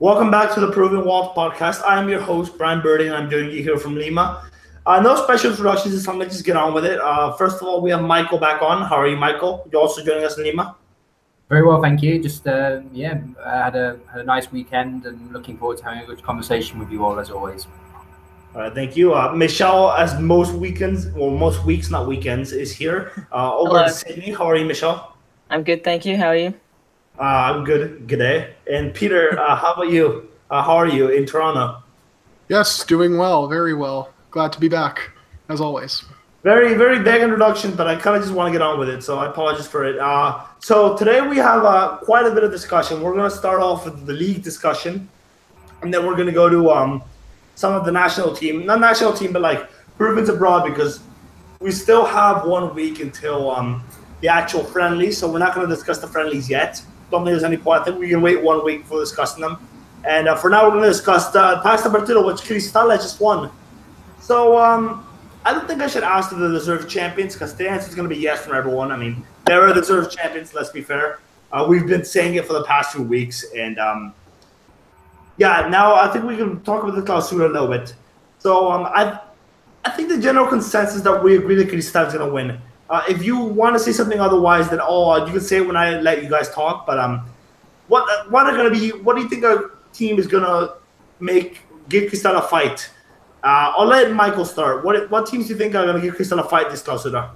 Welcome back to the Peruvian Waltz Podcast. I am your host, Brian Birdie, and I'm joining you here from Lima. No special introductions this time. Let's just get on with it. First of all, we have Michael back on. How are you, Michael? You're also joining us in Lima. Very well, thank you. Just I had a nice weekend and looking forward to having a good conversation with you all as always. All right, thank you. Michelle, as most weekends, or most weeks, not weekends, is here over in Sydney. How are you, Michelle? I'm good, thank you. How are you? I'm good. Good day. And Peter, how about you? How are you in Toronto? Yes, doing well, very well. Glad to be back, as always. Very, very vague introduction, but I kind of just want to get on with it, so I apologize for it. So today we have quite a bit of discussion. We're going to start off with the league discussion, and then we're going to go to some of the national team. Not national team, but like Peruvians abroad, because we still have 1 week until the actual friendlies, so we're not going to discuss the friendlies yet. Don't think there's any point. I think we can wait 1 week before discussing them. And for now, we're going to discuss the Pasta Partido, which Cristal has just won. So I don't think I should ask the deserved champions, because the answer is going to be yes from everyone. I mean, there are deserved champions, let's be fair. We've been saying it for the past 2 weeks. And now I think we can talk about the Clausura a little bit. So I think the general consensus that we agree that Cristal is going to win. If you want to say something otherwise, then you can say it when I let you guys talk. But what do you think our team is gonna give Cristal a fight? I'll let Michael start. What teams do you think are gonna give Cristal a fight this Clausura?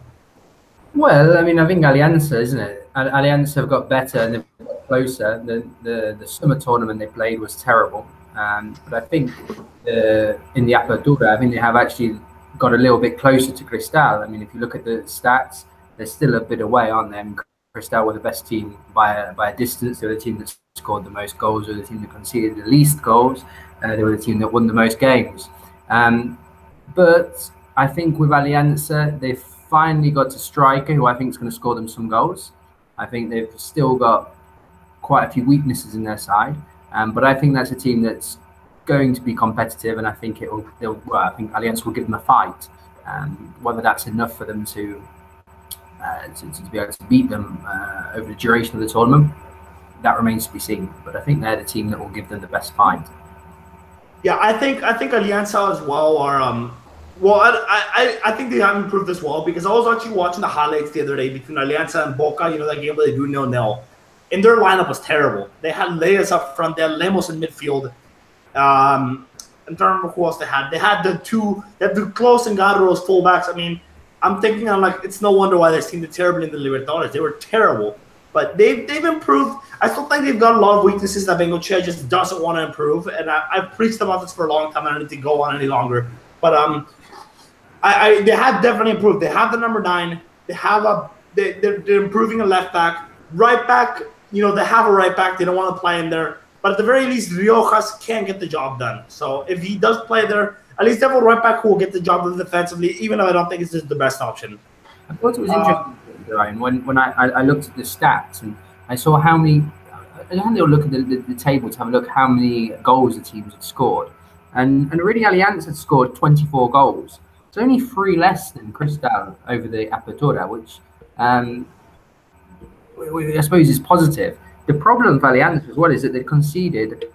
Well, I mean, I think Alianza, isn't it? Alianza have got better and they've got closer. The summer tournament they played was terrible. But I think in the Apertura, I think they have actually got a little bit closer to Cristal. I mean, if you look at the stats, they're still a bit away, aren't they? I mean, Cristal were the best team by a distance. They were the team that scored the most goals, they were the team that conceded the least goals. They were the team that won the most games. But I think with Alianza, they've finally got a striker who I think is going to score them some goals. I think they've still got quite a few weaknesses in their side. But I think that's a team that's going to be competitive, and I think I think Alianza will give them a fight. Whether that's enough for them to be able to beat them over the duration of the tournament, that remains to be seen. But I think they're the team that will give them the best fight. Yeah, I think Alianza as well are. I think they have improved as well, because I was actually watching the highlights the other day between Alianza and Boca. You know, that game where they do 0-0, and their lineup was terrible. They had Leyes up front, they had Lemos in midfield. I'm trying to remember who else they had. They had the Close and Garros fullbacks. I mean, I'm thinking, it's no wonder why this team did terribly in the Libertadores. They were terrible, but they've improved. I still think they've got a lot of weaknesses that Bengochea just doesn't want to improve, and I've preached about this for a long time. I don't need to go on any longer, but they have definitely improved. They have the number 9. They have they're improving a left back, right back. You know, they have a right back. They don't want to play in there. But at the very least, Riojas can get the job done. So if he does play there, at least they have a right back who will get the job done defensively, even though I don't think it's just the best option. I thought it was interesting, Ryan, when I looked at the stats and I saw how many. I had a look at the table to have a look how many goals the teams had scored. And really, Alianza had scored 24 goals. It's only 3 less than Cristal over the Apertura, which I suppose is positive. The problem for Alianza as well is that they conceded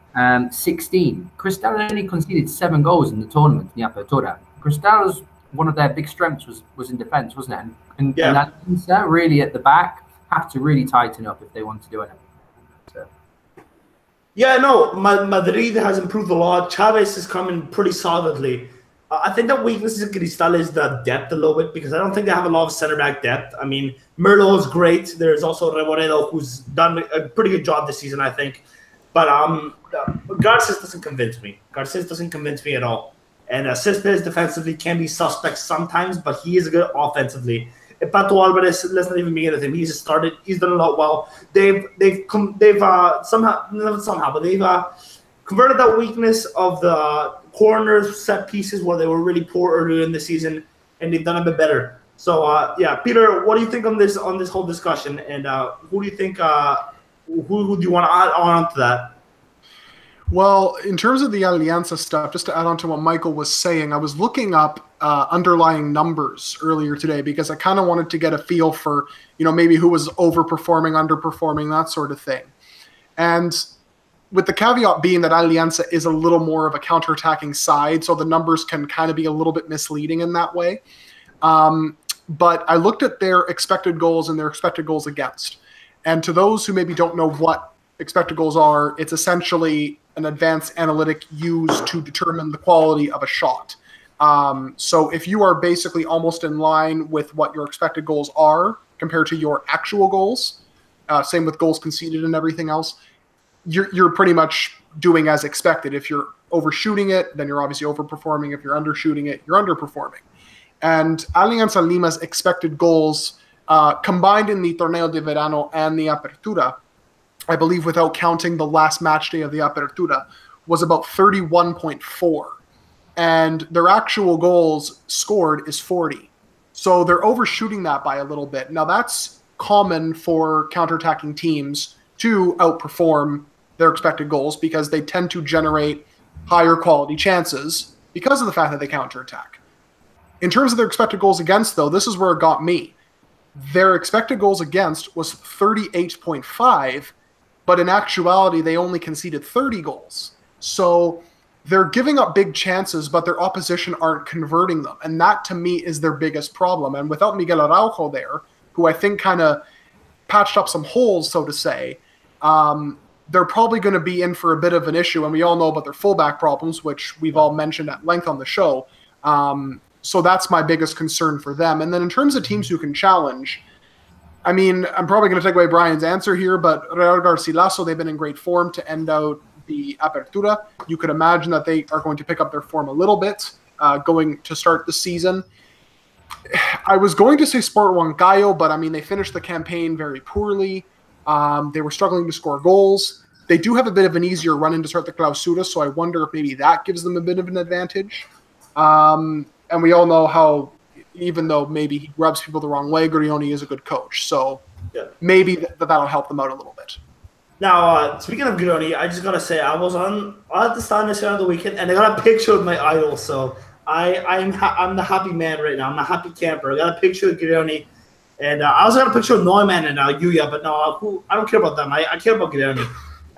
16. Cristal only conceded 7 goals in the tournament in the Apertura. Cristal's one of their big strengths was in defence, wasn't it? And Alianza really at the back have to really tighten up if they want to do anything. So. Yeah, no, Madrid has improved a lot. Chavez is coming pretty solidly. I think the weakness in Cristal is the depth a little bit, because I don't think they have a lot of center-back depth. I mean, Merlo is great. There's also Reboredo, who's done a pretty good job this season, I think. But Garces doesn't convince me. Garces doesn't convince me at all. And Cespedes defensively can be suspect sometimes, but he is good offensively. And Pato Alvarez, let's not even begin with him. He's just started. He's done a lot well. They've converted that weakness of the corners, set pieces, where they were really poor earlier in the season, and they've done a bit better. So Peter, what do you think on this whole discussion? And who do you think? Who do you want to add on to that? Well, in terms of the Alianza stuff, just to add on to what Michael was saying, I was looking up underlying numbers earlier today because I kind of wanted to get a feel for, maybe who was overperforming, underperforming, that sort of thing. And with the caveat being that Alianza is a little more of a counterattacking side, so the numbers can kind of be a little bit misleading in that way. But I looked at their expected goals and their expected goals against. And to those who maybe don't know what expected goals are, it's essentially an advanced analytic used to determine the quality of a shot. So if you are basically almost in line with what your expected goals are compared to your actual goals, same with goals conceded and everything else, you're pretty much doing as expected. If you're overshooting it, then you're obviously overperforming. If you're undershooting it, you're underperforming. And Alianza Lima's expected goals, combined in the Torneo de Verano and the Apertura, I believe without counting the last match day of the Apertura, was about 31.4. And their actual goals scored is 40. So they're overshooting that by a little bit. Now that's common for counterattacking teams to outperform their expected goals because they tend to generate higher quality chances because of the fact that they counterattack. In terms of their expected goals against, though, this is where it got me. Their expected goals against was 38.5, but in actuality, they only conceded 30 goals. So they're giving up big chances, but their opposition aren't converting them. And that, to me, is their biggest problem. And without Miguel Araujo there, who I think kind of patched up some holes, so to say, they're probably going to be in for a bit of an issue. And we all know about their fullback problems, which we've all mentioned at length on the show. So that's my biggest concern for them. And then in terms of teams who can challenge, I mean, I'm probably going to take away Brian's answer here, but Real Garcilaso, they've been in great form to end out the Apertura. You could imagine that they are going to pick up their form a little bit going to start the season. I was going to say Sport Huancayo, but I mean, they finished the campaign very poorly. They were struggling to score goals. They do have a bit of an easier run-in to start the Clausura, so I wonder if maybe that gives them a bit of an advantage. And we all know how, even though maybe he rubs people the wrong way, Grioni is a good coach. So maybe that'll help them out a little bit. Now, speaking of Grioni, I just got to say, I was at the stand this year on the weekend, and I got a picture of my idol. So I'm the happy man right now. I'm the happy camper. I got a picture of Grioni. And I also got a picture of Neumann and Yuya, but no, I don't care about them. I care about Grioni.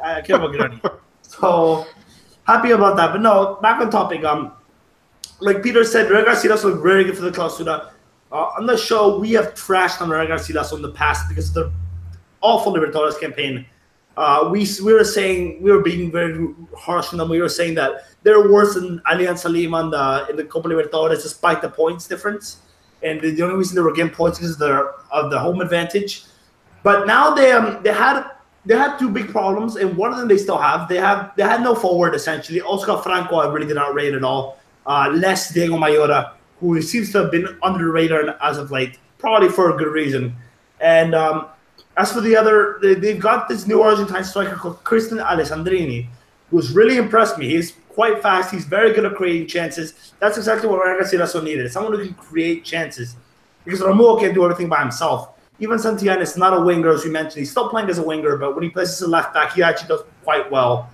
I care about Grioni. So happy about that. But no, back on topic. Like Peter said, Real Garcilaso looked very good for the Clausura. On the show, we have trashed on Real Garcilaso in the past because of the awful Libertadores campaign. We were saying, we were being very harsh on them. We were saying that they're worse than Alianza Lima in the Copa Libertadores despite the points difference. And the only reason they were getting points is of the home advantage. But now they had two big problems, and one of them they still have. They had no forward essentially. Oscar Franco I really did not rate at all. Less Diego Mayora, who seems to have been under the radar as of late, probably for a good reason. And as for the other, they've got this new Argentine striker called Christian Alessandrini, who's really impressed me. He's quite fast. He's very good at creating chances. That's exactly what Real Garcilaso needed. Someone who can create chances. Because Romulo can't do everything by himself. Even Santillan is not a winger, as we mentioned. He's still playing as a winger, but when he plays as a left back, he actually does quite well.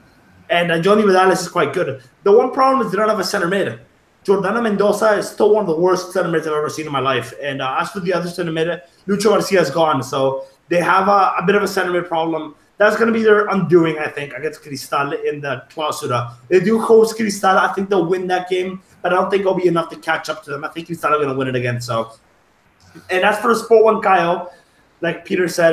And Johnny Vidales is quite good. The one problem is they don't have a center mid. Jordana Mendoza is still one of the worst center mids I've ever seen in my life. And as for the other center mid, Lucho Garcia is gone. So they have a bit of a center mid problem. That's going to be their undoing, I think, against Cristal in the Clausura. They do host Cristal. I think they'll win that game, but I don't think it'll be enough to catch up to them. I think Cristal are going to win it again. So, and as for Sport Huancayo, like Peter said,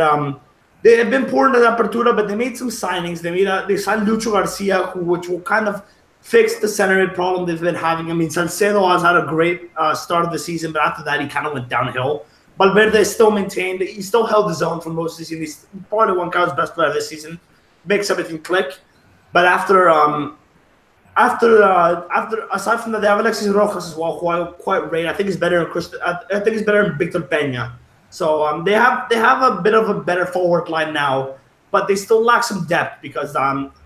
they have been poor in the Apertura, but they made some signings. They signed Lucho Garcia, which will kind of fix the center mid problem they've been having. I mean, Salcedo has had a great start of the season, but after that, he kind of went downhill. Valverde is still maintained. He still held the zone for most of the season. He's probably Huancayo's best player this season. Makes everything click. But after aside from that, they have Alexis Rojas as well, who I quite rate. I think he's better than Victor Peña. So they have a bit of a better forward line now, but they still lack some depth because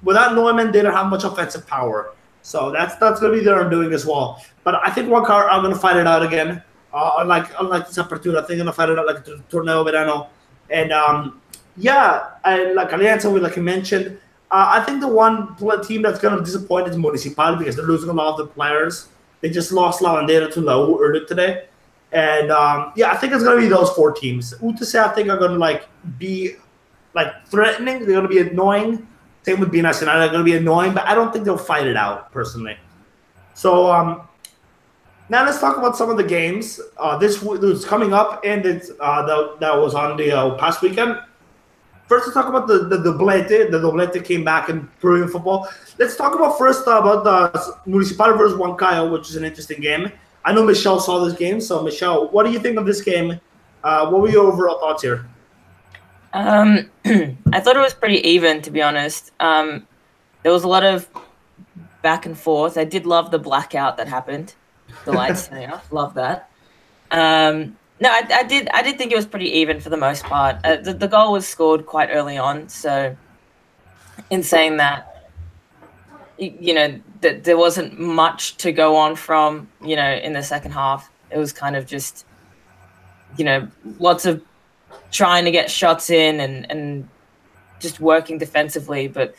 without Neumann, they don't have much offensive power. So that's going to be their undoing as well. But I think Huancayo are going to fight it out again. Unlike this Apertura, I think they're going to fight it out like the Torneo Verano. And like Alianza, like you mentioned, I think the one team that's going to disappoint is Municipal because they're losing a lot of the players. They just lost Lavandera to La U earlier today. And I think it's going to be those four teams. UTC, I think, are going to be threatening. They're going to be annoying. Same with Binacional. They're going to be annoying, but I don't think they'll fight it out, personally. So now let's talk about some of the games. This was coming up, and that was on the past weekend. First, let's talk about the doblete. The doblete came back in Peruvian football. Let's talk about the Municipal versus Huancayo, which is an interesting game. I know Michelle saw this game. So, Michelle, what do you think of this game? What were your overall thoughts here? I thought it was pretty even, to be honest. There was a lot of back and forth. I did love the blackout that happened. The lights turning off. Love that. No, I did think it was pretty even for the most part. The goal was scored quite early on, so in saying that, that there wasn't much to go on from, in the second half. It was kind of just, lots of trying to get shots in and just working defensively, but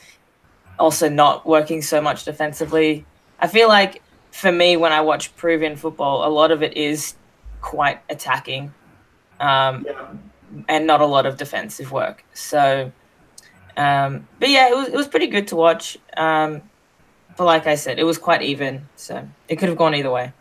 also not working so much defensively. I feel like for me, when I watch Peruvian football, a lot of it is quite attacking and not a lot of defensive work. So, but yeah, it was pretty good to watch. But like I said, it was quite even. So it could have gone either way.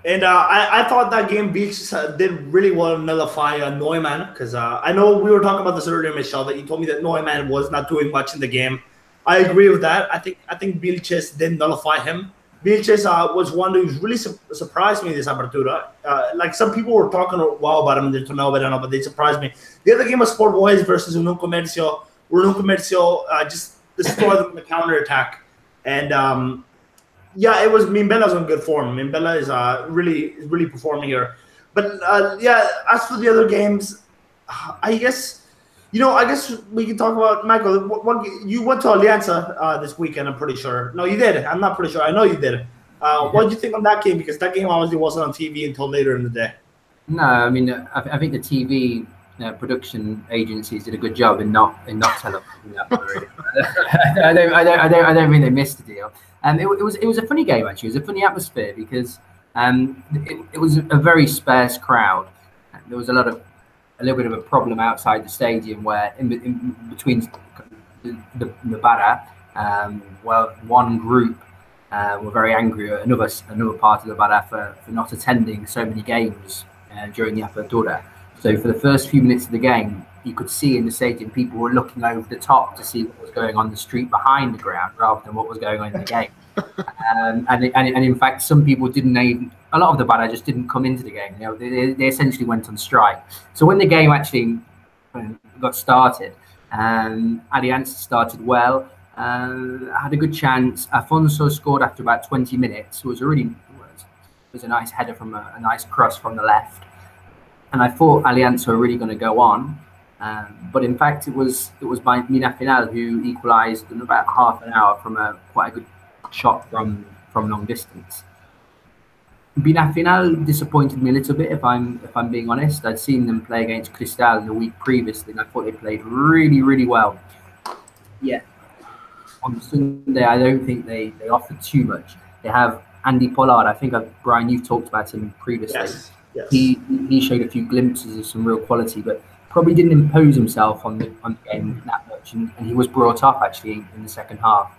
And I thought that game Beach did really well to nullify Neumann, because I know we were talking about this earlier, Michelle, that you told me that Neumann was not doing much in the game. I agree with that. I think Vilches did nullify him. Vilches was one who really surprised me this Apertura. Like some people were talking a while about him in the Torneo Verano, but they surprised me. The other game was Sport Boys versus Unión Comercio, where Unión Comercio just destroyed them in the counterattack. And it was Minbella's in good form. Minbella is really performing here. But as for the other games, I guess we can talk about Michael. You went to Alianza this weekend, I'm pretty sure. No, you did. I'm not pretty sure. I know you did. What did you think of that game? Because that game obviously wasn't on TV until later in the day. No, I mean, I think the TV production agencies did a good job in not telling that. I don't think they missed the deal. It was a funny game actually. It was a funny atmosphere because it was a very sparse crowd. There was a little bit of a problem outside the stadium where in between the Barra, well, one group were very angry at another part of the Barra for not attending so many games during the Apertura. So for the first few minutes of the game, you could see in the stadium people were looking over the top to see what was going on the street behind the ground rather than what was going on in the game. And in fact, some people a lot of the Barra just didn't come into the game. They essentially went on strike. So when the game actually got started, Alianza started well, had a good chance. Afonso scored after about 20 minutes. It was a nice header from a nice cross from the left. And I thought Alianza were really going to go on. But in fact, it was by Mina Final who equalised in about half an hour from quite a good shot from long distance. Binacional disappointed me a little bit, if I'm being honest. I'd seen them play against Cristal the week previously, and I thought they played really, really well. Yeah, on Sunday, I don't think they offered too much. They have Andy Pollard. I think Brian, you've talked about him previously. Yes. He showed a few glimpses of some real quality, but probably didn't impose himself on the game that much, and he was brought up actually in the second half.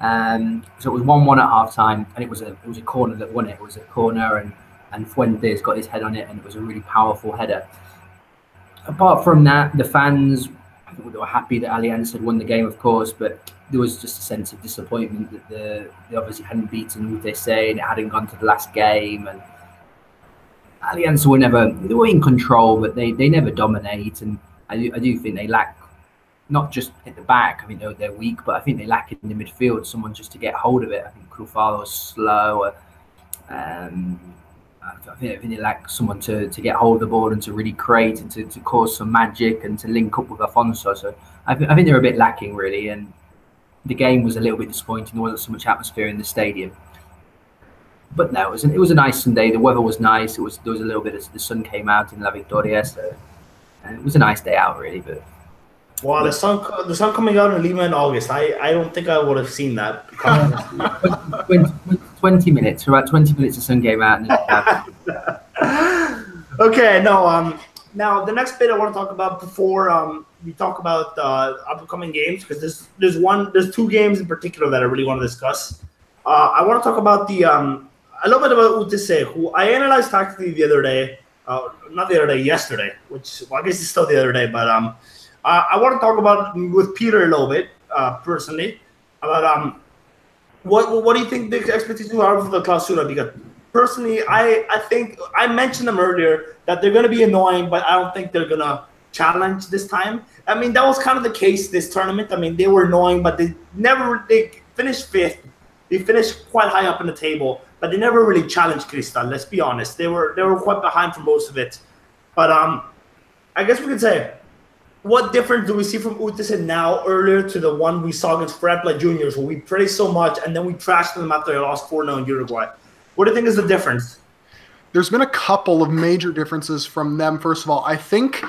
So it was 1-1 at half time, and it was a corner that won it. It was a corner, and Fuentes got his head on it, and it was a really powerful header. Apart from that, the fans, I think they were happy that Alianza had won the game, of course, but there was just a sense of disappointment that they obviously hadn't beaten UTC and it hadn't gone to the last game, and Alianza were in control, but they never dominate, and I do think they lack. Not just at the back, I mean, they're weak, but I think they lack in the midfield someone just to get hold of it. I think Crufado was slow. I think they lack someone to get hold of the ball and to really create and to cause some magic and to link up with Afonso. So I think they're a bit lacking, really. And the game was a little bit disappointing. There wasn't so much atmosphere in the stadium. But no, it was a nice Sunday. The weather was nice. There was a little bit of the sun came out in La Victoria. So it was a nice day out, really. But wow, the sun coming out in Lima in August. I don't think I would have seen that. 20 minutes. For about 20 minutes, the sun came out. And Okay, no. Now, the next bit I want to talk about before we talk about upcoming games, because there's two games in particular that I really want to discuss. I want to talk about a little bit about UTC, who I analyzed tactically the other day. Not the other day, yesterday, which I guess it's still the other day. But I want to talk about with Peter a little bit personally about what do you think the expectations are for the Clausura? Because personally, I think I mentioned them earlier that they're going to be annoying, but I don't think they're going to challenge this time. I mean, that was kind of the case this tournament. I mean, they were annoying, but they finished fifth. They finished quite high up in the table, but they never really challenged Cristal. Let's be honest. They were quite behind for most of it. But I guess we could say, what difference do we see from UTC now earlier to the one we saw against Frepla Juniors, where we praised so much and then we trashed them after they lost 4-0 in Uruguay? What do you think is the difference? There's been a couple of major differences from them. First of all, I think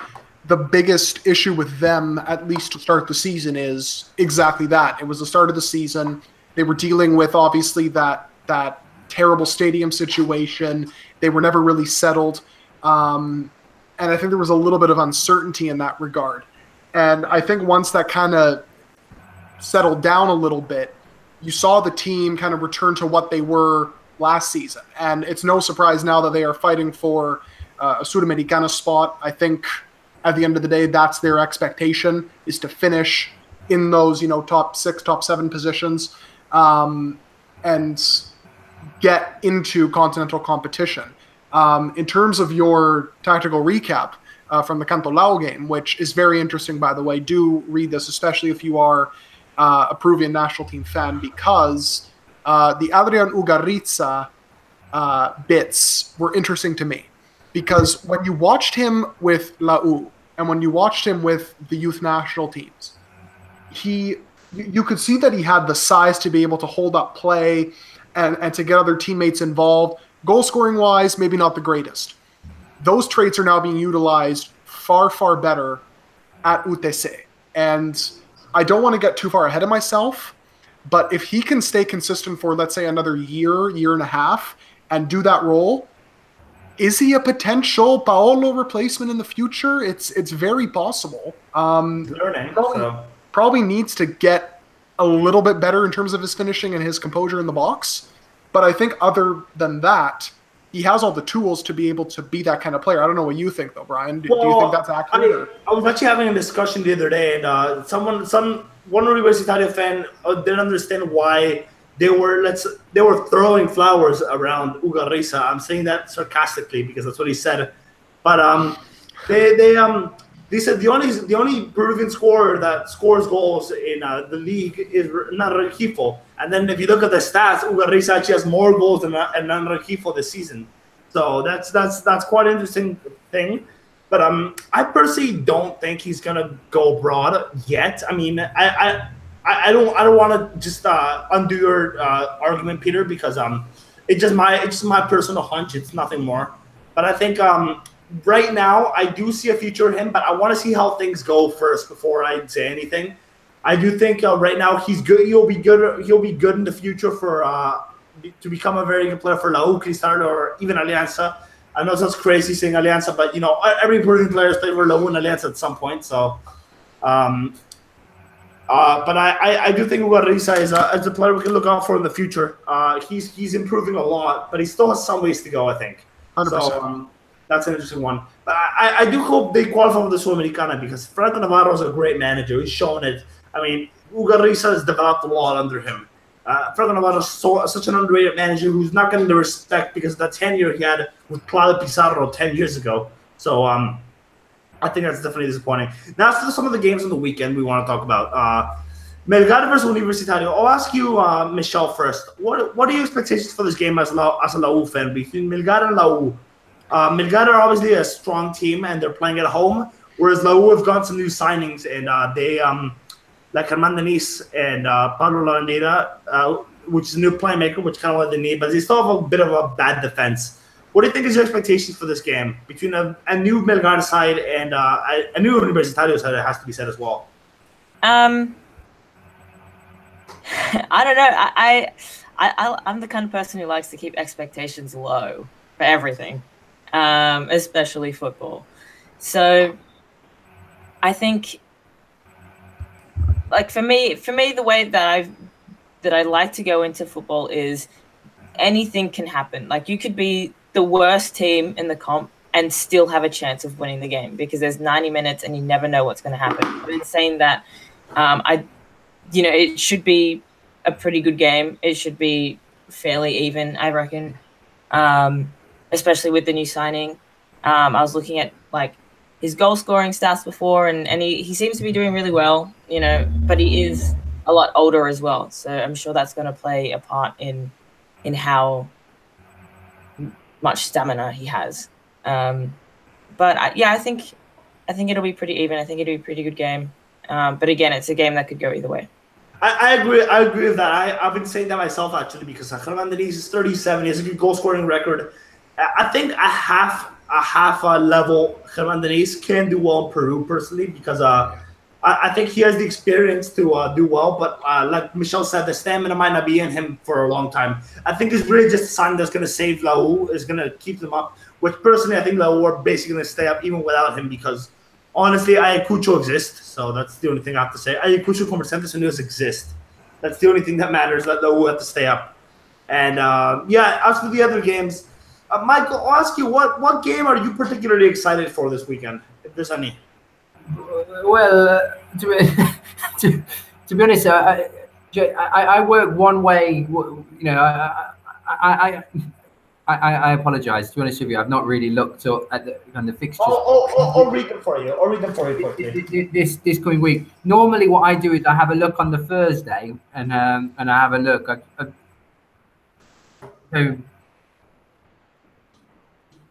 the biggest issue with them, at least to start the season, is exactly that. It was the start of the season. They were dealing with, obviously, that terrible stadium situation. They were never really settled. And I think there was a little bit of uncertainty in that regard. And I think once that kind of settled down a little bit, you saw the team kind of return to what they were last season. And it's no surprise now that they are fighting for a Sudamericana spot. I think at the end of the day, that's their expectation, is to finish in those, top 6, top 7 positions, and get into continental competition. In terms of your tactical recap from the Cantolao game, which is very interesting, by the way, do read this, especially if you are a Peruvian national team fan, because the Adrian Ugarriza bits were interesting to me. Because when you watched him with La U and when you watched him with the youth national teams, you could see that he had the size to be able to hold up play and to get other teammates involved. Goal scoring wise, maybe not the greatest. Those traits are now being utilized far, far better at UTC. And I don't want to get too far ahead of myself, but if he can stay consistent for, let's say, another year and a half and do that role, is he a potential Paolo replacement in the future? It's very possible. Probably needs to get a little bit better in terms of his finishing and his composure in the box. But I think other than that, he has all the tools to be able to be that kind of player. I don't know what you think, though, Brian. Do you think that's accurate? I was actually having a discussion the other day, and one Universitario fan didn't understand why they were throwing flowers around Ugarriza. I'm saying that sarcastically because that's what he said. But they said the only Peruvian scorer that scores goals in the league is Hernan Rengifo. And then if you look at the stats, Ugarriza actually has more goals than Hernan Rengifo this season. So that's quite an interesting thing. But I personally don't think he's gonna go abroad yet. I mean, I don't want to just undo your argument, Peter, because it's just my personal hunch. It's nothing more. But I think right now I do see a future in him, but I want to see how things go first before I say anything. I do think right now he's good. He'll be good in the future for to become a very good player for La U, Cristal, or even Alianza. I know it sounds crazy saying Alianza, but every Peruvian player has played for La U and Alianza at some point. So. But I do think Ugarriza is a player we can look out for in the future. He's improving a lot, but he still has some ways to go, I think. 100%. So that's an interesting one. But I do hope they qualify for the Sudamericana because Franco Navarro is a great manager. He's shown it. I mean, Ugarriza has developed a lot under him. Franco Navarro is such an underrated manager who's not getting the respect because of the tenure he had with Claudio Pizarro 10 years ago. So I think that's definitely disappointing. Now, to some of the games on the weekend we want to talk about. Melgar versus Universitario. I'll ask you, Michelle, first. What are your expectations for this game as a La U fan between Melgar and La U? Melgar are obviously a strong team, and they're playing at home, whereas La U have got some new signings, and they like Germán Denis and Pablo Lavandeira, which is a new playmaker, which kind of what they need, but they still have a bit of a bad defense. What do you think is your expectations for this game between a new Melgar side and a new Universitario side? It has to be said as well. I don't know. I'm the kind of person who likes to keep expectations low for everything, especially football. So I think, like for me, the way that I like to go into football is anything can happen. Like you could be the worst team in the comp and still have a chance of winning the game because there's 90 minutes and you never know what's going to happen. But in saying that, it should be a pretty good game. It should be fairly even, I reckon, especially with the new signing. I was looking at like his goal scoring stats before, and he seems to be doing really well, but he is a lot older as well. So I'm sure that's going to play a part in how much stamina he has. I think it'll be pretty even. I think it'll be a pretty good game. But again, it's a game that could go either way. I agree with that. I've been saying that myself actually because Hernandez is 37. He has a good goal scoring record. I think a half level Hernandez can do well in Peru personally because I think he has the experience to do well. But like Michelle said, the stamina might not be in him for a long time. I think it's really just a sign that's going to save Lau, is going to keep them up. Which personally, I think Lau are basically going to stay up even without him because honestly, Ayacucho exists. So that's the only thing I have to say. Ayacucho, Comerciantes Unidos exist. That's the only thing that matters. That Lau have to stay up. And as for the other games, Michael, I'll ask you, what game are you particularly excited for this weekend, if there's any? Well, to be honest, I work one way. I apologize. To be honest with you, I've not really looked at the fixtures. I'll read them for you. I'll read them for you quickly. This coming week. Normally, what I do is I have a look on the Thursday, and I have a look.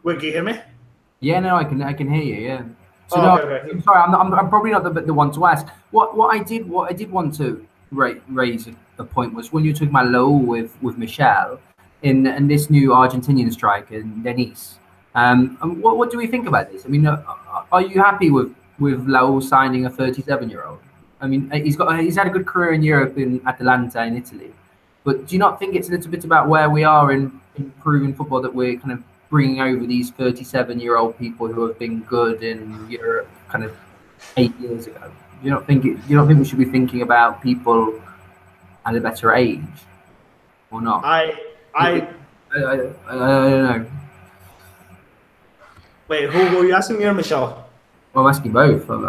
Wait, can you hear me? Yeah, no, I can hear you. Yeah. So okay. I'm sorry, I'm probably not the one to ask. What I did want to raise a point was when you took my low with Michelle in this new Argentinian striker, Denis. What do we think about this? I mean, are you happy with Lau signing a 37-year-old? I mean, he's had a good career in Europe in Atalanta in Italy, but do you not think it's a little bit about where we are in Peruvian football that we're kind of bringing over these 37-year-old people who have been good in Europe kind of 8 years ago? Do you not think we should be thinking about people at a better age, or not? I don't know. Wait, who are you asking me or Michelle? Well, I'm asking both. I'm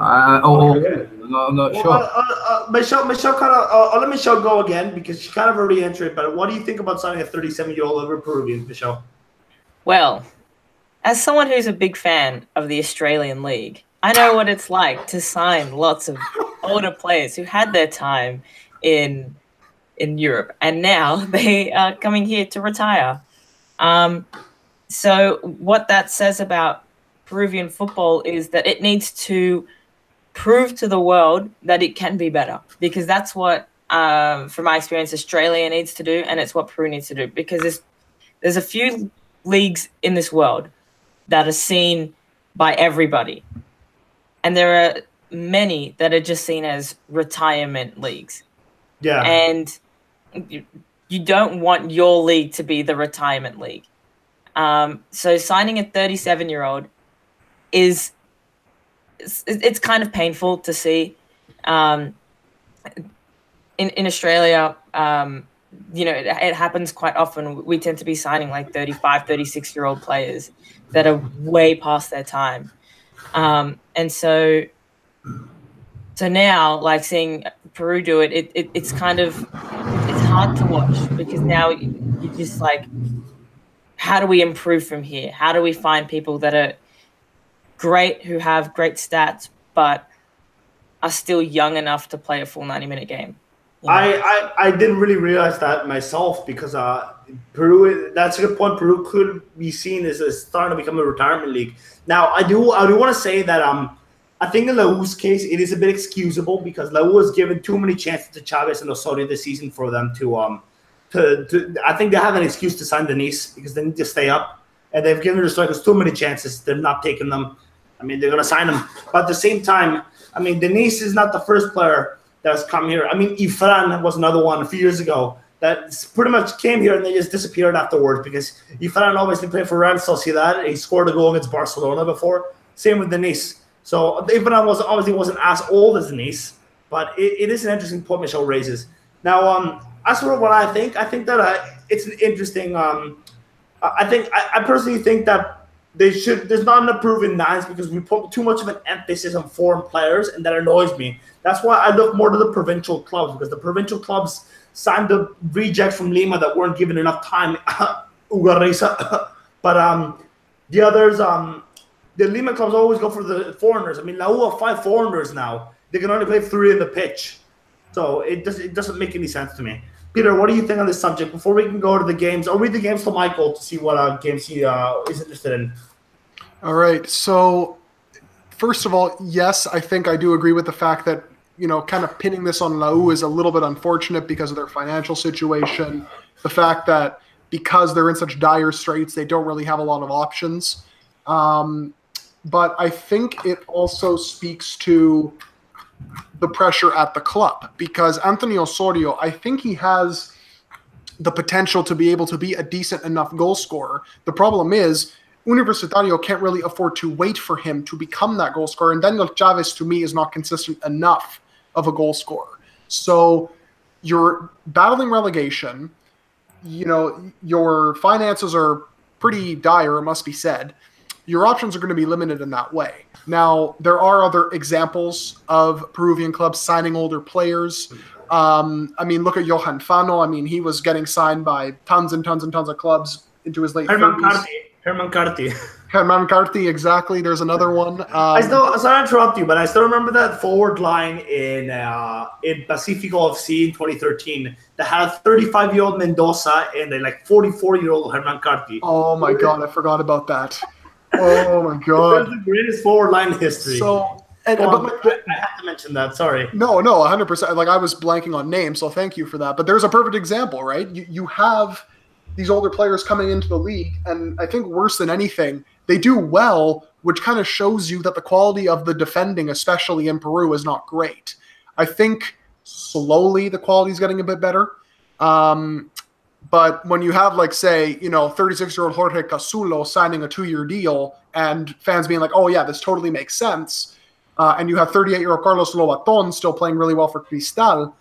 not sure. Michelle kind of. I'll let Michelle go again because she kind of already answered it. But what do you think about signing a 37-year-old over Peruvian, Michelle? Well, as someone who's a big fan of the Australian League, I know what it's like to sign lots of older players who had their time in Europe, and now they are coming here to retire. So what that says about Peruvian football is that it needs to prove to the world that it can be better, because that's what, from my experience, Australia needs to do, and it's what Peru needs to do, because there's a few leagues in this world that are seen by everybody, and there are many that are just seen as retirement leagues. Yeah. And you don't want your league to be the retirement league. So signing a 37-year-old it's kind of painful to see. In Australia, it happens quite often. We tend to be signing like 35, 36-year-old players that are way past their time. And so now, like seeing Peru do it, it's kind of, it's hard to watch, because now you're just like, how do we improve from here? How do we find people that are great, who have great stats, but are still young enough to play a full 90-minute game? I didn't really realize that myself, because Peru, that's a good point. Peru could be seen as starting to become a retirement league. Now, I do want to say that I think in Lau's case, it is a bit excusable, because Lau was given too many chances to Chavez and Osorio this season for them to I think they have an excuse to sign Denis, because they need to stay up, and they've given the strikers too many chances. They're not taking them. I mean, they're going to sign him. But at the same time, I mean, Denis is not the first player that has come here. I mean, Ifran was another one a few years ago that pretty much came here and they just disappeared afterwards, because Ifran obviously played for Real Sociedad. He scored a goal against Barcelona before. Same with Denise. So even I wasn't as old as Denise, but it is an interesting point Michelle raises. Now, as for what I think that it's an interesting. I personally think that there's not enough proven nines because we put too much of an emphasis on foreign players, and that annoys me. That's why I look more to the provincial clubs, because the provincial clubs signed the rejects from Lima that weren't given enough time. Ugarrisa. But the others, the Lima clubs always go for the foreigners. I mean, Lau have 5 foreigners now. They can only play 3 in the pitch. So it doesn't make any sense to me. Peter, what do you think on this subject? Before we can go to the games, I'll read the games to Michael to see what games he is interested in. All right. So, first of all, yes, I think I do agree with the fact that, kind of pinning this on Lau is a little bit unfortunate because of their financial situation. The fact that because they're in such dire straits, they don't really have a lot of options. But I think it also speaks to the pressure at the club, because Anthony Osorio, I think he has the potential to be able to be a decent enough goal scorer. The problem is Universitario can't really afford to wait for him to become that goal scorer, and Daniel Chavez, to me, is not consistent enough of a goal scorer. So you're battling relegation, your finances are pretty dire, it must be said. Your options are going to be limited in that way. Now, there are other examples of Peruvian clubs signing older players. Look at Johan Fano. He was getting signed by tons and tons and tons of clubs into his late 30s. Herman Carti. Herman Carti, exactly. There's another one. Sorry to interrupt you, but I still remember that forward line in Pacifico FC in 2013 that had a 35-year-old Mendoza and a 44-year-old Herman Carti. Oh my God, I forgot about that. Oh my God. That's the greatest forward line in history. So, I have to mention that. Sorry. No, 100%. I was blanking on names, so thank you for that. But there's a perfect example, right? You have these older players coming into the league, and I think worse than anything, they do well, which kind of shows you that the quality of the defending, especially in Peru, is not great. I think slowly the quality is getting a bit better. But when you have, 36-year-old Jorge Casulo signing a 2-year deal and fans being like, oh, yeah, this totally makes sense, and you have 38-year-old Carlos Lobaton still playing really well for Cristal,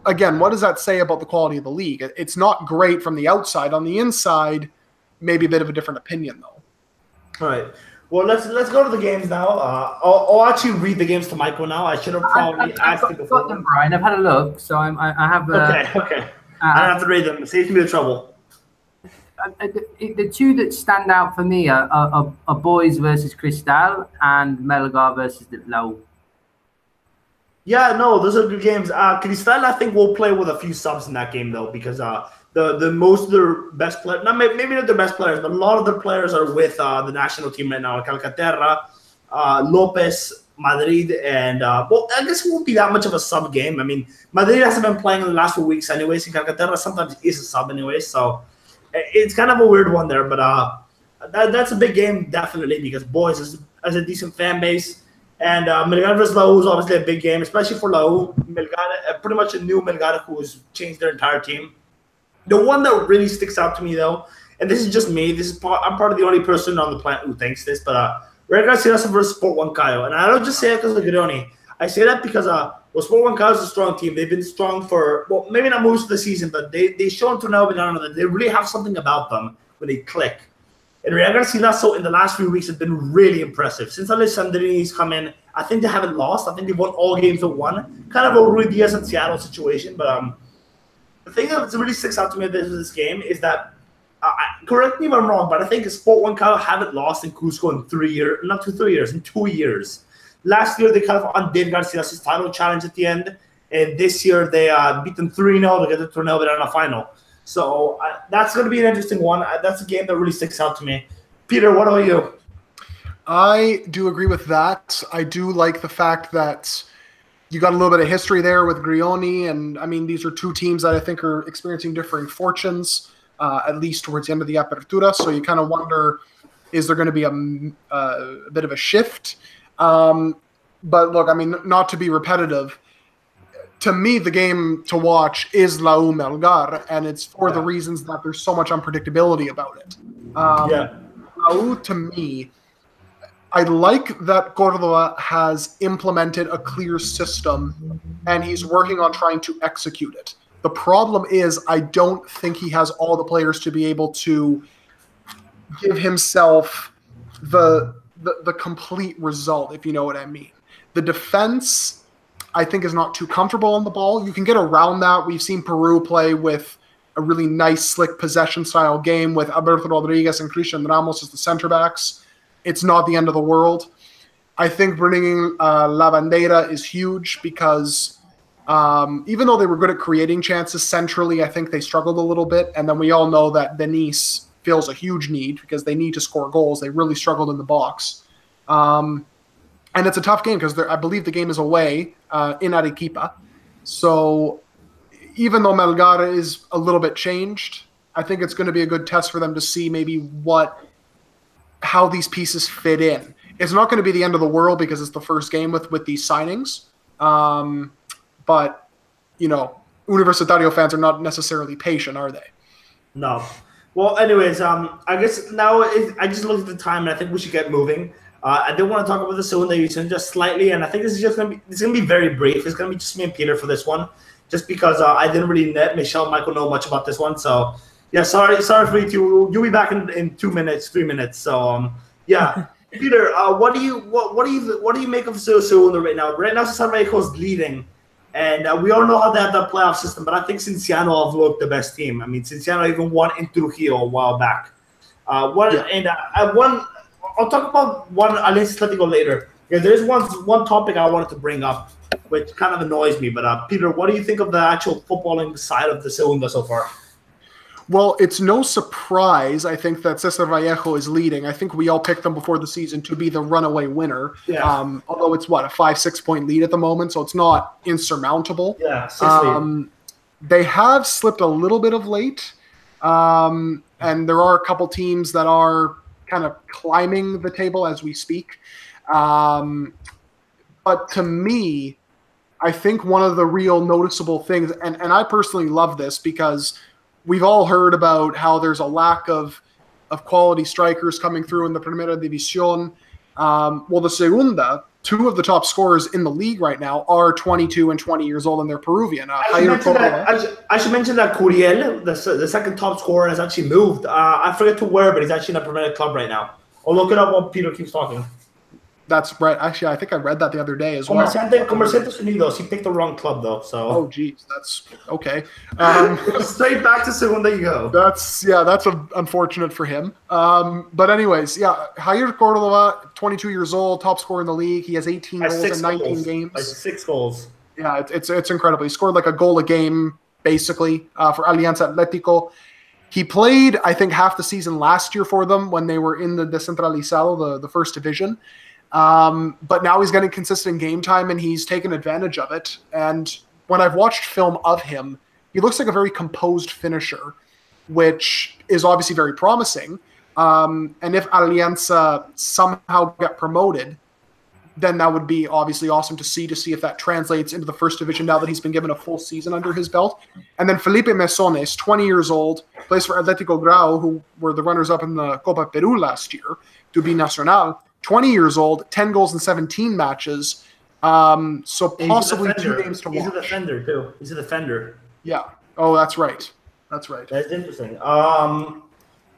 again, what does that say about the quality of the league? It's not great from the outside. On the inside, maybe a bit of a different opinion, though. All right. Well, let's go to the games now. I'll actually read the games to Michael now. I should have probably asked you before. I've got them, Brian. I've had a look, so I have. Okay. I don't have to read them. Saves me the trouble. The two that stand out for me are Boys versus Cristal and Melgar versus Lau. Yeah, no, those are good games. Cristal, I think, will play with a few subs in that game, though, because the most of their best players, maybe not their best players, but a lot of their players are with the national team right now, like Calcaterra, Lopez, Madrid, and I guess it won't be that much of a sub game. Madrid hasn't been playing in the last few weeks anyways, and Calcaterra sometimes is a sub anyway, so it's kind of a weird one there, but that's a big game, definitely, because Boys has a decent fan base. And Melgar vs. Lau is obviously a big game, especially for Lau. Melgar, pretty much a new Melgar who has changed their entire team. The one that really sticks out to me, though, and this is just me, I'm part of the only person on the planet who thinks this, but Real Garcilaso versus Sport Huancayo. And I don't just say it because of Gironi. I say that because Sport Huancayo is a strong team. They've been strong for, maybe not most of the season, but they show to now that they really have something about them when they click. And Real Garcilaso in the last few weeks has been really impressive. Since Alessandrini's come in, I think they haven't lost. I think they've won all games but one. Kind of a Rui Diaz and Seattle situation. But the thing that really sticks out to me about this game is that, correct me if I'm wrong, but I think Sport Huancayo haven't lost in Cusco in 3 years. Not 2 years, in 2 years. Last year, they kind of undid Garcilaso's title challenge at the end. And this year, they beat them 3-0 to get the Torneo Verano final. So that's going to be an interesting one. That's a game that really sticks out to me. Peter, what about you? I do agree with that. I do like the fact that you got a little bit of history there with Grioni. And, these are two teams that I think are experiencing differing fortunes, at least towards the end of the Apertura. So you kind of wonder, is there going to be a bit of a shift? But look, not to be repetitive, to me, the game to watch is Lau Melgar, and it's for the reasons that there's so much unpredictability about it. Lau, to me, I like that Cordova has implemented a clear system and he's working on trying to execute it. The problem is I don't think he has all the players to be able to give himself the complete result, if you know what I mean. The defense, I think, is not too comfortable on the ball. You can get around that. We've seen Peru play with a really nice, slick possession-style game with Alberto Rodriguez and Christian Ramos as the center backs. It's not the end of the world. I think bringing La Bandera is huge because even though they were good at creating chances centrally, I think they struggled a little bit. And then we all know that Denise feels a huge need because they need to score goals. They really struggled in the box. And it's a tough game because I believe the game is away in Arequipa. So even though Melgar is a little bit changed, I think it's going to be a good test for them to see maybe how these pieces fit in. It's not going to be the end of the world because it's the first game with these signings. But, Universitario fans are not necessarily patient, are they? No. Well, anyways, I guess now I just looked at the time and I think we should get moving. I did want to talk about the Segunda División just slightly, and I think this is just going to be very brief. It's going to be just me and Peter for this one, just because I didn't really let Michelle and Michael know much about this one. So, yeah, sorry for you two. You'll be back in 2 minutes, 3 minutes. So, yeah. Peter, what do you make of Segunda right now? Right now, Cesar Vallejo is leading, and we all know how they have that playoff system. But I think Cienciano have looked the best team. I mean, Cienciano even won in Trujillo a while back. I'll talk about one Alianza Atlético later. Yeah, there's one topic I wanted to bring up, which kind of annoys me. But Peter, what do you think of the actual footballing side of the Segunda so far? Well, it's no surprise, I think, that Cesar Vallejo is leading. I think we all picked them before the season to be the runaway winner. Yeah. Although it's, a 5-6 point lead at the moment, so it's not insurmountable. Yeah, 6 they have slipped a little bit of late, and there are a couple teams that are kind of climbing the table as we speak. But to me, I think one of the real noticeable things, and I personally love this because we've all heard about how there's a lack of quality strikers coming through in the Primera División. Well, the Segunda, two of the top scorers in the league right now are 22 and 20 years old, and they're Peruvian. I should mention that Curiel, the second top scorer, has actually moved. I forget to where, but he's actually in a Primera club right now. I'll look it up while Peter keeps talking. That's right. Actually, I think I read that the other day as well. Comerciantes Unidos. He picked the wrong club, though. So. Oh, geez. That's okay. Straight back to Segunda you go. That's unfortunate for him. But anyways, Jair Cordova, 22 years old, top scorer in the league. He has 18 goals in 19 games. 6 goals. Yeah, it's incredible. He scored like a goal a game, basically, for Alianza Atlético. He played, I think, half the season last year for them when they were in the Descentralizado, the first division. But now he's getting consistent game time and he's taken advantage of it. And when I've watched film of him, he looks like a very composed finisher, which is obviously very promising. And if Alianza somehow get promoted, then that would be obviously awesome to see if that translates into the first division now that he's been given a full season under his belt. And then Felipe Mesones, 20 years old, plays for Atlético Grau, who were the runners-up in the Copa Peru last year, to be Nacional. 20 years old, 10 goals in 17 matches. So possibly 2 games to watch. He's a defender, too. He's a defender. Yeah. Oh, that's right. That's interesting.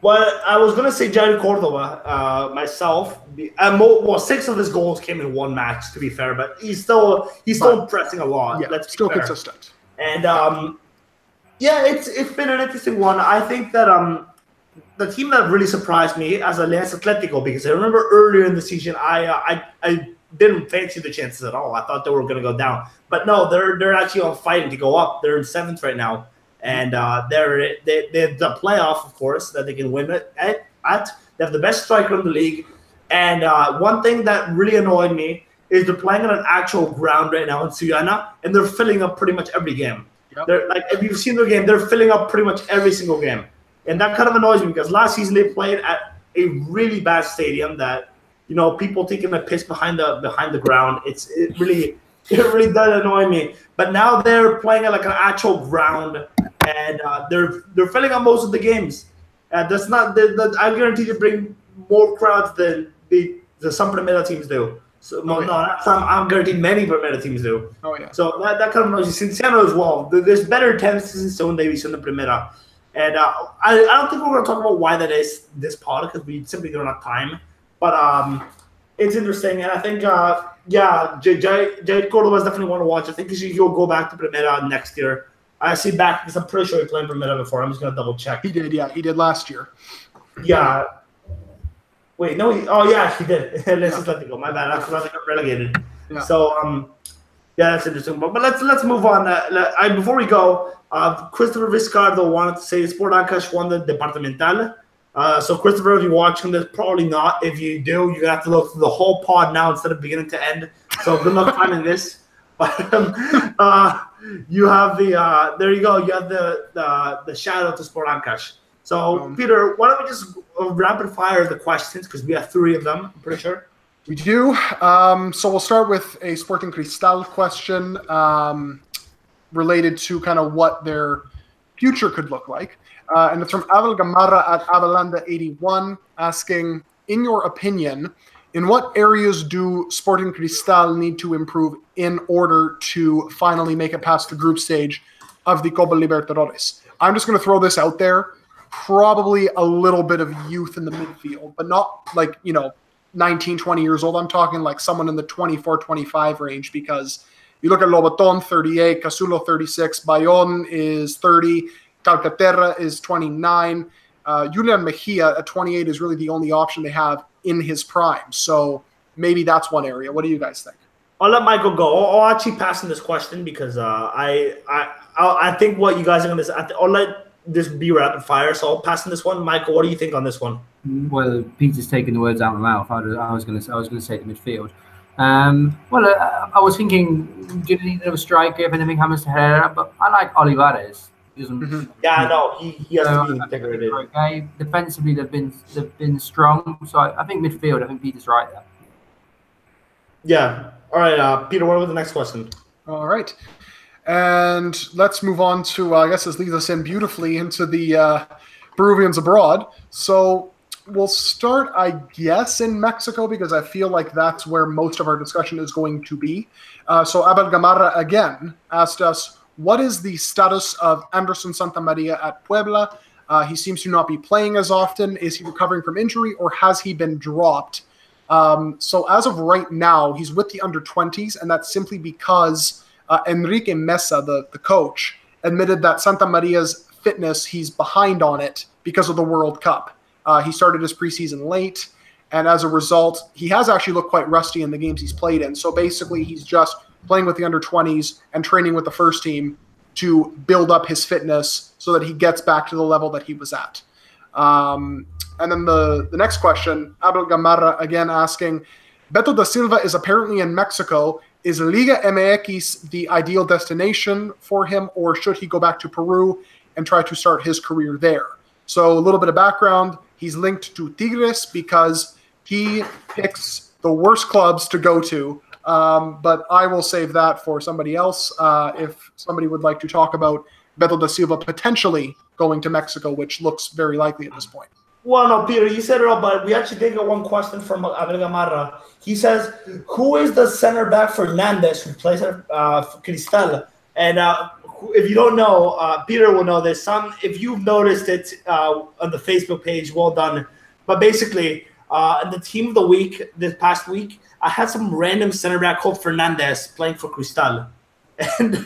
Well, I was going to say Jair Cordova myself. 6 of his goals came in one match, to be fair. But he's still impressing a lot. Yeah, let's still consistent. And, it's been an interesting one. I think that the team that really surprised me as Alianza Atlético, because I remember earlier in the season, I didn't fancy the chances at all. I thought they were going to go down, but no, they're actually on fighting to go up. They're in 7th right now, and they have the playoff, of course, that they can win it at. They have the best striker in the league, and one thing that really annoyed me is they're playing on an actual ground right now in Sullana, and they're filling up pretty much every game. Yep. They're if you've seen their game, they're filling up pretty much every single game. And that kind of annoys me because last season they played at a really bad stadium that, people taking a piss behind the ground. It really does annoy me. But now they're playing at like an actual ground, and they're filling up most of the games. That's not. I guarantee they bring more crowds than they Some Primera teams do. So Oh, yeah. no, not some. I'm guaranteed many Primera teams do. Oh yeah. So that kind of knows you. Cinciano as well. There's better tendencies in Segunda División than Primera. And I don't think we're going to talk about why that is this pod because we simply don't have time. But it's interesting. And I think, Jay Cordova is definitely one to watch. I think he'll go back to Primera next year. I see back because I'm pretty sure he played Primera before. I'm just going to double check. He did, yeah. He did last year. Yeah. Wait, no. He did. Let's just let it go. My bad. I forgot they got relegated. Yeah. So, yeah, that's interesting. But let's move on. Before we go, Christopher Vizcardo wanted to say Sport Ancash won the Departamental. So, Christopher, if you're watching this, probably not. If you do, you're going to have to look through the whole pod now instead of beginning to end. So, good luck finding this. But you have there you go. You have the shout out to Sport Ancash. So, Peter, why don't we just rapid fire the questions because we have 3 of them, I'm pretty sure. We do. So we'll start with a Sporting Cristal question related to kind of what their future could look like. And it's from Abel Gamarra at Avelanda81 asking, in your opinion, in what areas do Sporting Cristal need to improve in order to finally make it past the group stage of the Copa Libertadores? I'm just going to throw this out there. Probably a little bit of youth in the midfield, but not 19, 20 years old. I'm talking like someone in the 24, 25 range because you look at Lobaton, 38, Casulo, 36, Bayón is 30, Calcaterra is 29. Julian Mejia at 28 is really the only option they have in his prime. So maybe that's one area. What do you guys think? I'll let Michael go. I'll actually pass on this question because I think what you guys are going to say, I'll let this be rapid fire. So I'll pass on this one. Michael, what do you think on this one? Well, Peter's taking the words out of my mouth. I was going to say the midfield. I was thinking, do you need another striker if anything happens to Herrera? But I like Olivares. Yeah, no, he has to be integrated. Okay, defensively they've been strong. So I think midfield. I think Peter's right there. Yeah. All right, Peter. What was the next question? All right. And let's move on to, I guess this leads us in beautifully into the Peruvians abroad. So we'll start, I guess, in Mexico because I feel like that's where most of our discussion is going to be. So Abel Gamarra again asked us, what is the status of Anderson Santamaria at Puebla? He seems to not be playing as often. Is he recovering from injury or has he been dropped? So as of right now, he's with the under-20s, and that's simply because Enrique Mesa, the coach, admitted that Santa Maria's fitness, he's behind on it because of the World Cup. He started his preseason late, and as a result, he has actually looked quite rusty in the games he's played in. So basically, he's just playing with the under-20s and training with the first team to build up his fitness so that he gets back to the level that he was at. And then the next question, Abel Gamarra again asking, Beto da Silva is apparently in Mexico. Is Liga MX the ideal destination for him, or should he go back to Peru and try to start his career there? So a little bit of background. He's linked to Tigres because he picks the worst clubs to go to. But I will save that for somebody else. If somebody would like to talk about Beto da Silva potentially going to Mexico, which looks very likely at this point. Well, no, Peter, you said it all, but we actually did get one question from Abel Gamarra. He says, who is the center back Fernandez who plays at Cristal? And if you don't know, Peter will know this. If you've noticed it on the Facebook page, well done. But basically, in the team of the week, this past week, I had some random center back called Fernandez playing for Cristal. And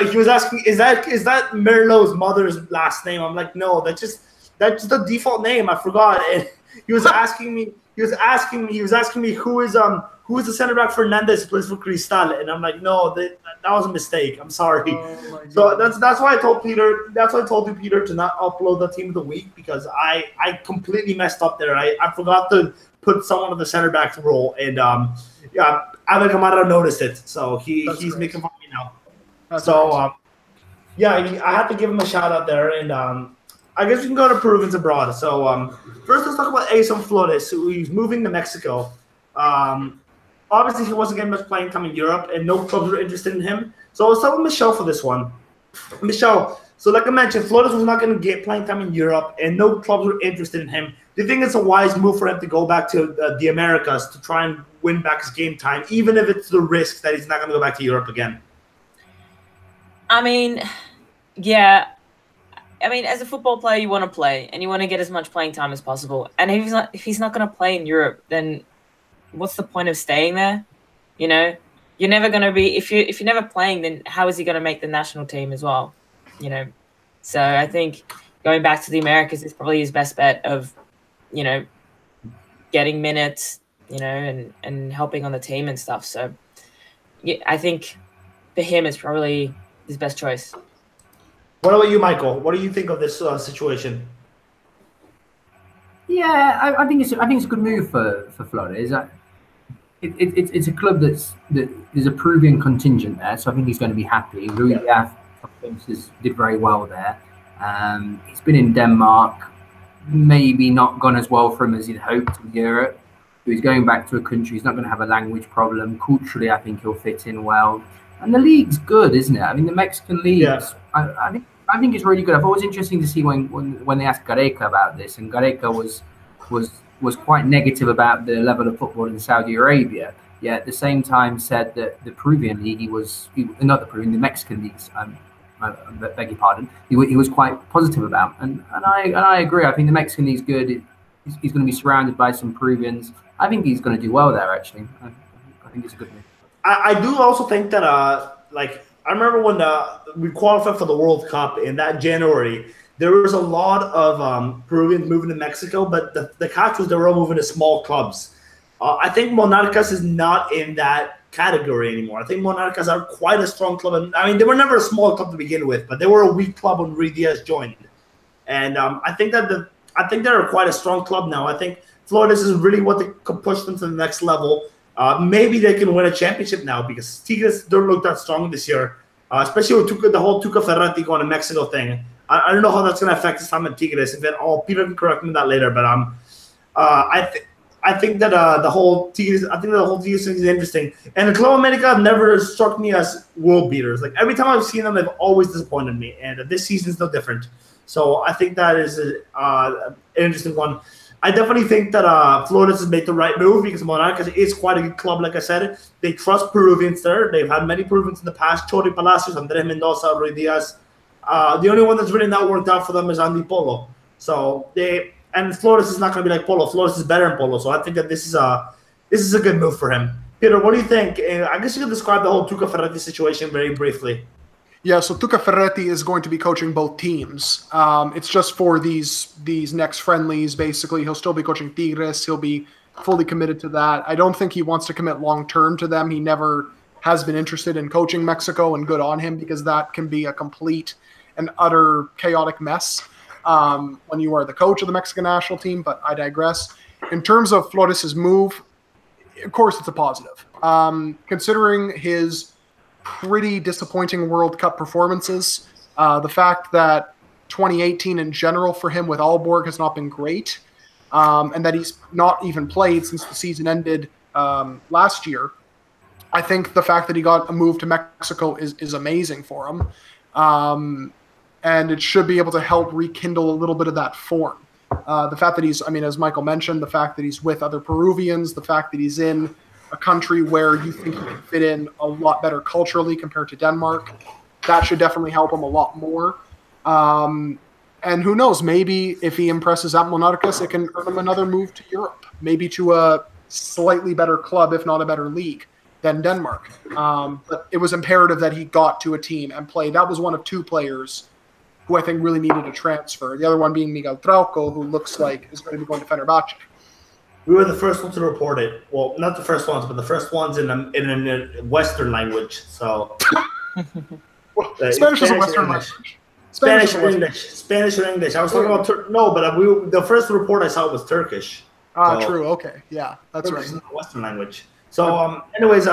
he was asking, is that Merlot's mother's last name? I'm like, no, that's just the default name. I forgot. And he was asking me who is the center back Fernandez who plays for Cristal, and I'm like, no, that was a mistake. I'm sorry. So that's why I told Peter. That's why I told you, Peter, to not upload the team of the week because I completely messed up there. I forgot to put someone in the center back role, and Abel Gamarra noticed it, so he's making fun of me now. I had to give him a shout out there, and I guess we can go to Peruvians abroad. So first, let's talk about Edson Flores, who's moving to Mexico. Obviously, he wasn't getting much playing time in Europe, and no clubs were interested in him. So I was telling Michelle for this one. Michelle, so like I mentioned, Flores was not going to get playing time in Europe, and no clubs were interested in him. do you think it's a wise move for him to go back to the Americas to try and win back his game time, even if it's the risk that he's not going to go back to Europe again? I mean, yeah. I mean, as a football player, you want to play, and you want to get as much playing time as possible. And if he's not going to play in Europe, then what's the point of staying there? You know, you're never going to be if you're never playing, then how is he going to make the national team as well? You know, so I think going back to the Americas is probably his best bet of, you know, getting minutes, you know, and helping on the team and stuff. So yeah, I think for him, it's probably his best choice. What about you, Michael? What do you think of this situation? Yeah, I think it's a good move for Flores. It's a club that there's a Peruvian contingent there, so I think he's going to be happy. Ruiz did very well there. He's been in Denmark, maybe not gone as well for him as he'd hoped in Europe. So he's going back to a country. He's not going to have a language problem. Culturally, I think he'll fit in well. And the league's good, isn't it? I mean, the Mexican league, I think it's really good. I thought it was interesting to see when they asked Gareca about this, and Gareca was quite negative about the level of football in Saudi Arabia. Yet at the same time said that the Peruvian league, the Mexican leagues, I beg your pardon, he was quite positive about. And I agree. I think the Mexican league's good. He's going to be surrounded by some Peruvians. I think he's going to do well there, actually. I think it's a good move. I do also think that, I remember when we qualified for the World Cup in that January, there was a lot of Peruvians moving to Mexico, but the catch was they were all moving to small clubs. I think Monarcas is not in that category anymore. I think Monarcas are quite a strong club. And, I mean, they were never a small club to begin with, but they were a weak club when Ruiz Diaz joined. And I think they're quite a strong club now. I think Flores is really what they could push them to the next level. Maybe they can win a championship now because Tigres don't look that strong this year, especially with the whole Tuca Ferretti going to Mexico thing. I don't know how that's going to affect his time at Tigres. If at all, Peter can correct me on that later. But I think that the whole Tigres thing is interesting. And the Club America have never struck me as world beaters. Like every time I've seen them, they've always disappointed me. And this season is no different. So I think that is an interesting one. I definitely think that Flores has made the right move because Monarcas is quite a good club, like I said. They trust Peruvians there. They've had many Peruvians in the past. Chori Palacios, Andres Mendoza, Ruiz Diaz. The only one that's really not worked out for them is Andy Polo. And Flores is not going to be like Polo. Flores is better than Polo. So I think that this is a good move for him. Peter, what do you think? I guess you could describe the whole Tuca Ferretti situation very briefly. Yeah, so Tuca Ferretti is going to be coaching both teams. It's just for these next friendlies, basically. He'll still be coaching Tigres. He'll be fully committed to that. I don't think he wants to commit long-term to them. He never has been interested in coaching Mexico, and good on him because that can be a complete and utter chaotic mess when you are the coach of the Mexican national team, but I digress. In terms of Flores' move, of course it's a positive. Considering his pretty disappointing World Cup performances. The fact that 2018 in general for him with Aalborg has not been great, and that he's not even played since the season ended last year. I think the fact that he got a move to Mexico is amazing for him, and it should be able to help rekindle a little bit of that form. The fact that he's, as Michael mentioned, the fact that he's with other Peruvians, the fact that he's in a country where you think he can fit in a lot better culturally compared to Denmark, that should definitely help him a lot more. And who knows, maybe if he impresses at Monarcas, it can earn him another move to Europe, maybe to a slightly better club, if not a better league, than Denmark. But it was imperative that he got to a team and play. That was one of two players who I think really needed a transfer. The other one being Miguel Trauco, who looks like is going to be going to Fenerbahce. We were the first ones to report it. Well, not the first ones, but the first ones in a Western language. So, Spanish is a Western language. Spanish or English. I was talking about the first report I saw was Turkish. True. Okay, yeah, that's Turkish right. is a Western language. So, anyways,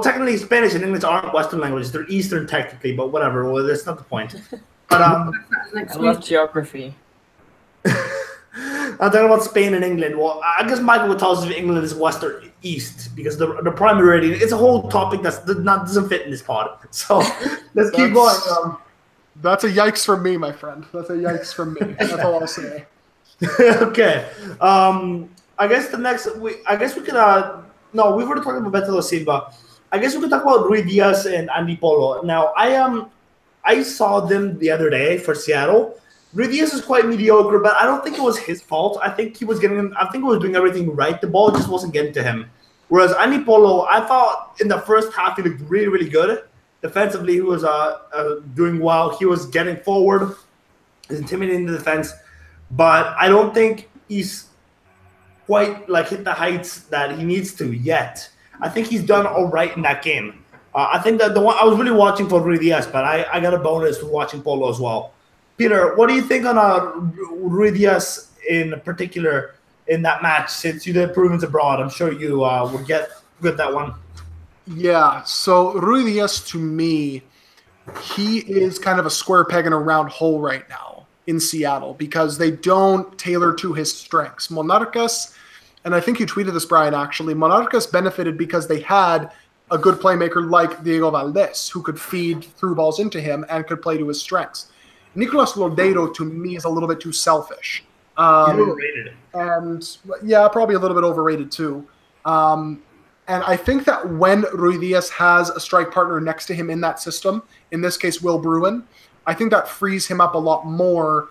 technically Spanish and English aren't Western languages. They're Eastern technically, but whatever. Well, that's not the point. But I love geography. I'm talking about Spain and England. Well, I guess Michael would tell us if England is West or East because the primary rating. It's a whole topic that doesn't fit in this pod. So let's keep going. That's a yikes from me, my friend. That's a yikes from me. That's all I'll say. Okay. I guess the next. I guess we could. No, we've already talked about Beto da Silva. I guess we could talk about Rui Diaz and Andy Polo. Now, I saw them the other day for Seattle. Rui Diaz is quite mediocre, but I don't think it was his fault. I think he was getting. I think he was doing everything right. The ball just wasn't getting to him. Whereas Andy Polo, I thought in the first half he looked really, really good. Defensively, he was doing well. He was getting forward, he's intimidating the defense, but I don't think he's quite like hit the heights that he needs to yet. I think he's done all right in that game. I think that the one I was really watching for Rui Diaz, but I got a bonus for watching Polo as well. Peter, what do you think on Rui Diaz in particular in that match? Since you did Peruvians abroad, I'm sure you will get that one. Yeah, so Rui Diaz, to me, he is kind of a square peg in a round hole right now in Seattle because they don't tailor to his strengths. Monarcas, and I think you tweeted this, Brian, actually, Monarcas benefited because they had a good playmaker like Diego Valdez who could feed through balls into him and could play to his strengths. Nicolas Lodeiro, to me, is a little bit too selfish. He's overrated. And, yeah, probably a little bit overrated, too. And I think that when Rui Diaz has a strike partner next to him in that system, in this case, Will Bruin, I think that frees him up a lot more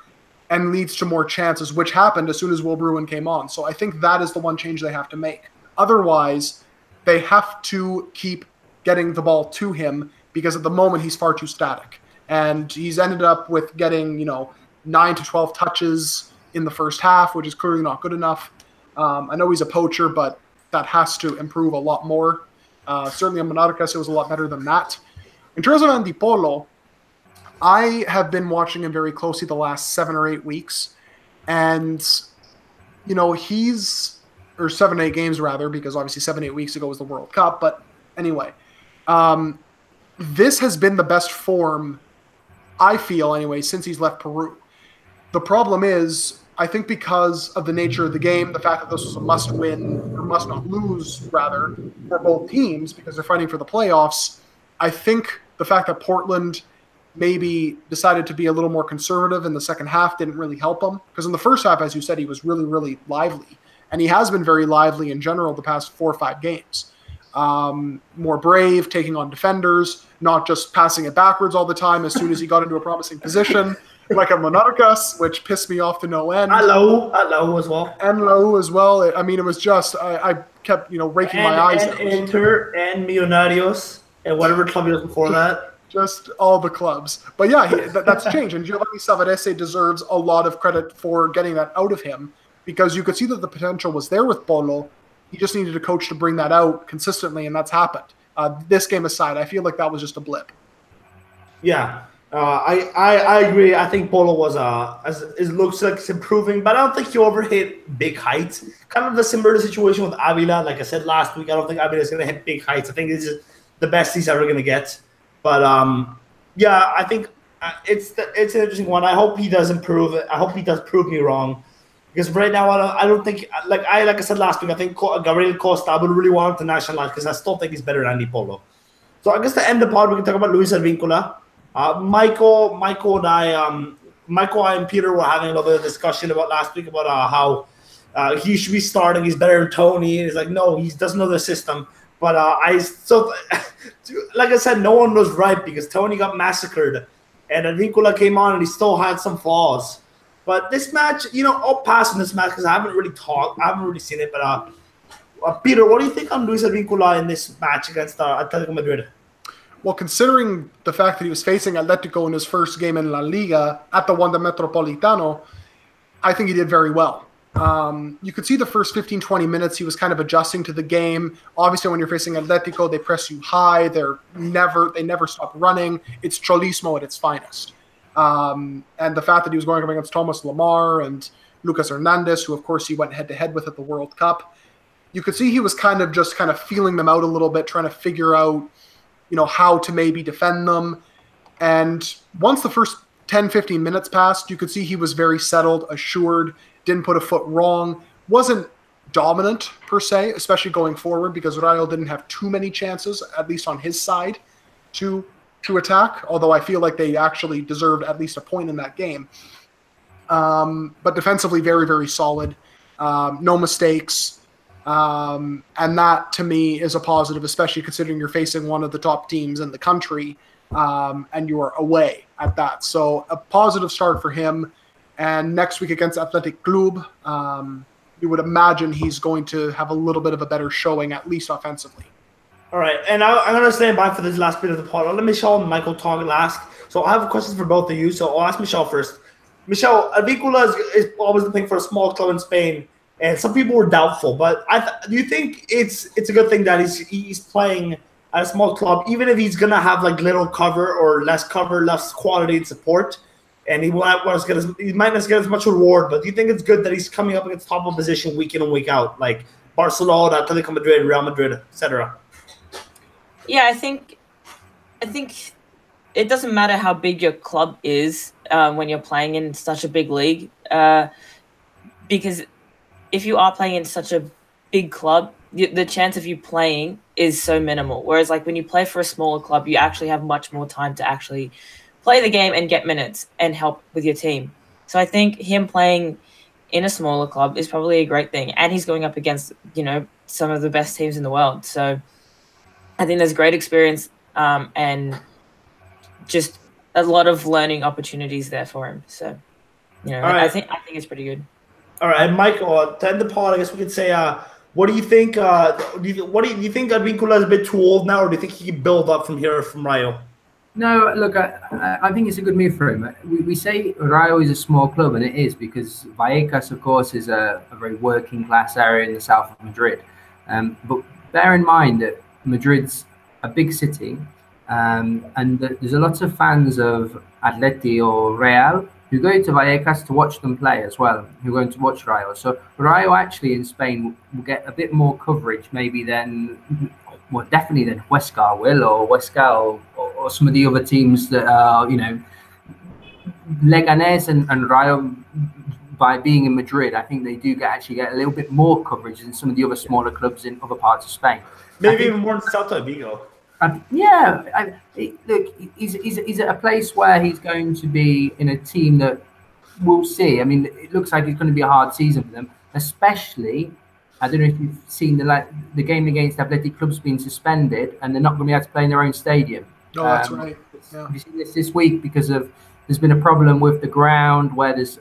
and leads to more chances, which happened as soon as Will Bruin came on. So I think that is the one change they have to make. Otherwise, they have to keep getting the ball to him because at the moment he's far too static. And he's ended up with getting, 9 to 12 touches in the first half, which is clearly not good enough. I know he's a poacher, but that has to improve a lot more. Certainly in Monarcas, it was a lot better than that. In terms of Andy Polo, I have been watching him very closely the last 7 or 8 weeks. And, or 7 or 8 games rather, because obviously 7 or 8 weeks ago was the World Cup. But anyway, this has been the best form, I feel anyway, since he's left Peru. The problem is, I think because of the nature of the game, the fact that this was a must-win, or must-not-lose, rather, for both teams, because they're fighting for the playoffs, I think the fact that Portland maybe decided to be a little more conservative in the second half didn't really help him. Because in the first half, as you said, he was really, really lively. And he has been very lively in general the past 4 or 5 games. More brave, taking on defenders, not just passing it backwards all the time as soon as he got into a promising position. Like a Monarcas, which pissed me off to no end. Lau as well. And Lau as well. It was just, I kept, raking my eyes out. And Inter and Millonarios and whatever club he was before that. Just all the clubs. But yeah, that's changed. And Giovanni Savarese deserves a lot of credit for getting that out of him because you could see that the potential was there with Polo. He just needed a coach to bring that out consistently, and that's happened. This game aside, I feel like that was just a blip. Yeah. I agree. I think Polo was it looks like it's improving, but I don't think he overhit big heights. Kind of the similar situation with Avila. Like I said last week, I don't think Avila is going to hit big heights. I think this is the best he's ever going to get. But yeah, I think it's an interesting one. I hope he does improve. I hope he does prove me wrong, because right now I don't think like I said last week. I think Gabriel Costa, I would really want him to nationalize because I still think he's better than Andy Polo. So I guess to end the pod, we can talk about Luis Advíncula. Michael and I and Peter were having a little bit of discussion about last week about how he should be starting. He's better than Tony. He's like, no, he doesn't know the system. But like I said, no one was right because Tony got massacred, and Advíncula came on and he still had some flaws. But this match, I'll pass on this match because I haven't really seen it. But Peter, what do you think on Luis Advíncula in this match against Atletico Madrid? Well, considering the fact that he was facing Atletico in his first game in La Liga at the Wanda Metropolitano, I think he did very well. You could see the first 15, 20 minutes he was kind of adjusting to the game. Obviously, when you're facing Atletico, they press you high. They never stop running. It's Cholismo at its finest. And the fact that he was going up against Thomas Lamar and Lucas Hernandez, who, of course, he went head-to-head with at the World Cup, you could see he was kind of feeling them out a little bit, trying to figure out how to maybe defend them. And once the first 10, 15 minutes passed, you could see he was very settled, assured, didn't put a foot wrong, wasn't dominant per se, especially going forward because Rayo didn't have too many chances, at least on his side, to attack, although I feel like they actually deserved at least a point in that game. but defensively very, very solid. No mistakes. And that, to me, is a positive, especially considering you're facing one of the top teams in the country, and you are away at that. So a positive start for him. And next week against Athletic Club, you would imagine he's going to have a little bit of a better showing, at least offensively. All right, and I'm going to stand by for this last bit of the pod. I'll let Michelle and Michael talk last. So I have questions for both of you, so I'll ask Michelle first. Michelle, Avicula is always looking for a small club in Spain, and some people were doubtful. But do you think it's a good thing that he's playing at a small club, even if he's going to have like little cover or less quality and support, and he might not get as much reward? But do you think it's good that he's coming up against top position week in and week out, like Barcelona, Atletico Madrid, Real Madrid, etc.? Yeah, I think it doesn't matter how big your club is when you're playing in such a big league, because if you are playing in such a big club, the chance of you playing is so minimal. Whereas like when you play for a smaller club, you actually have much more time to actually play the game and get minutes and help with your team. So I think him playing in a smaller club is probably a great thing, and he's going up against some of the best teams in the world. So I think there's great experience and just a lot of learning opportunities there for him. So, right. I think it's pretty good. All right, Michael, to end the pod, I guess we could say, what do you think? Do you think Advíncula is a bit too old now, or do you think he can build up from here from Rayo? No, look, I think it's a good move for him. We say Rayo is a small club, and it is, because Vallecas, of course, is a very working class area in the south of Madrid. But bear in mind that Madrid's a big city, and there's a lot of fans of Atleti or Real who go to Vallecas to watch them play as well, who are going to watch Rayo. So Rayo actually in Spain will get a bit more coverage maybe definitely than Huesca will, or Huesca or some of the other teams that are, Leganés and Rayo. By being in Madrid, I think they do actually get a little bit more coverage than some of the other smaller clubs in other parts of Spain. Maybe even more than Celta Vigo. Look, he's at a place where he's going to be in a team that we'll see. I mean, it looks like it's going to be a hard season for them, especially. I don't know if you've seen the game against Athletic Club's been suspended, and they're not going to be able to play in their own stadium. No, that's right. Yeah. Have you seen this week? Because there's been a problem with the ground where there's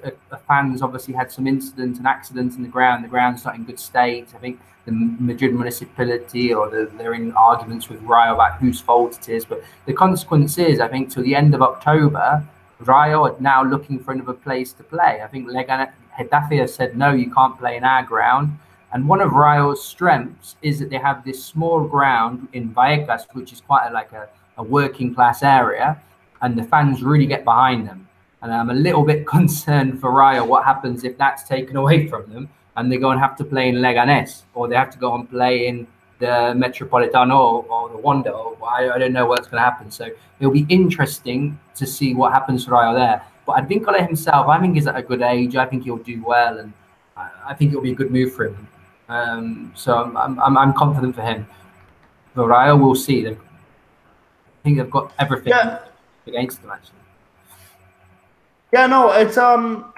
fans obviously had some incidents and accidents in the ground. The ground's not in good state. I think the Madrid municipality they're in arguments with Rayo about whose fault it is. But the consequence is, I think, till the end of October, Rayo are now looking for another place to play. I think Getafe has said, no, you can't play in our ground. And one of Rayo's strengths is that they have this small ground in Vallecas, which is quite a working class area, and the fans really get behind them. And I'm a little bit concerned for Rayo what happens if that's taken away from them and they go and have to play in Leganés, or they have to go and play in the Metropolitano or the Wanda. I don't know what's going to happen. So it'll be interesting to see what happens to Rayo there. But Advíncula himself, I think, is at a good age. I think he'll do well, and I think it'll be a good move for him. So I'm confident for him. For Rayo, we'll see. I think they've got everything against them, actually. Yeah, no, it's I'm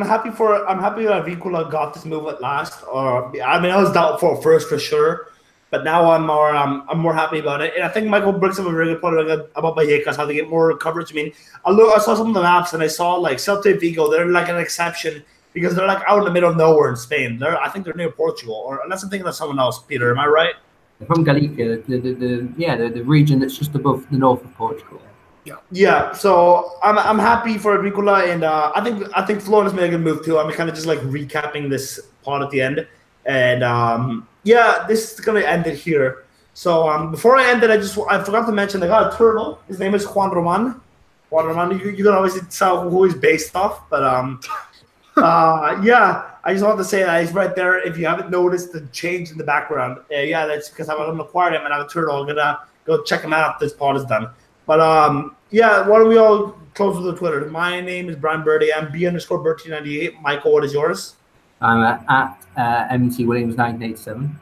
happy that Avicula got this move at last. I was doubtful at first for sure, but now I'm more happy about it. And I think Michael brings up a very good point about Vallecas, how they get more coverage. I mean, I saw some of the maps and I saw like Celta Vigo. They're like an exception because they're like out in the middle of nowhere in Spain. I think they're near Portugal, or unless I'm thinking of someone else. Peter, am I right? From Galicia, the region that's just above the north of Portugal. Yeah, so I'm happy for Advíncula, and I think Florida's made a good move too. I'm kind of just like recapping this pod at the end, and this is gonna end it here. So before I end it, I forgot to mention I got a turtle. His name is Juan Roman. You can obviously tell who he's based off, but I just wanted to say that he's right there. If you haven't noticed the change in the background, that's because I'm gonna acquire him and I have a turtle. I'm gonna go check him out after this pod is done. But why don't we all close with the Twitter? My name is Brian Birdie. I'm B_Bertie98. Michael, what is yours? I'm at MT Williams 1987.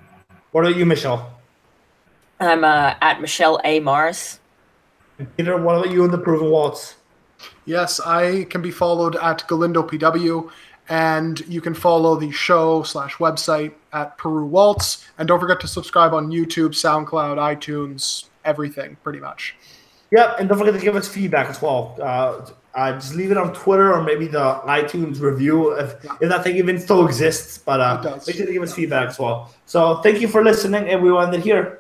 What are you, Michelle? I'm at Michelle A. Morris. And Peter, what about you in the Peruvian Waltz? Yes, I can be followed at GalindoPW, and you can follow the show/website at Peru Waltz. And don't forget to subscribe on YouTube, SoundCloud, iTunes, everything, pretty much. Yep, and don't forget to give us feedback as well. Just leave it on Twitter or maybe the iTunes review if that thing even still exists. But make sure to give us feedback as well. So thank you for listening, and we will end it here.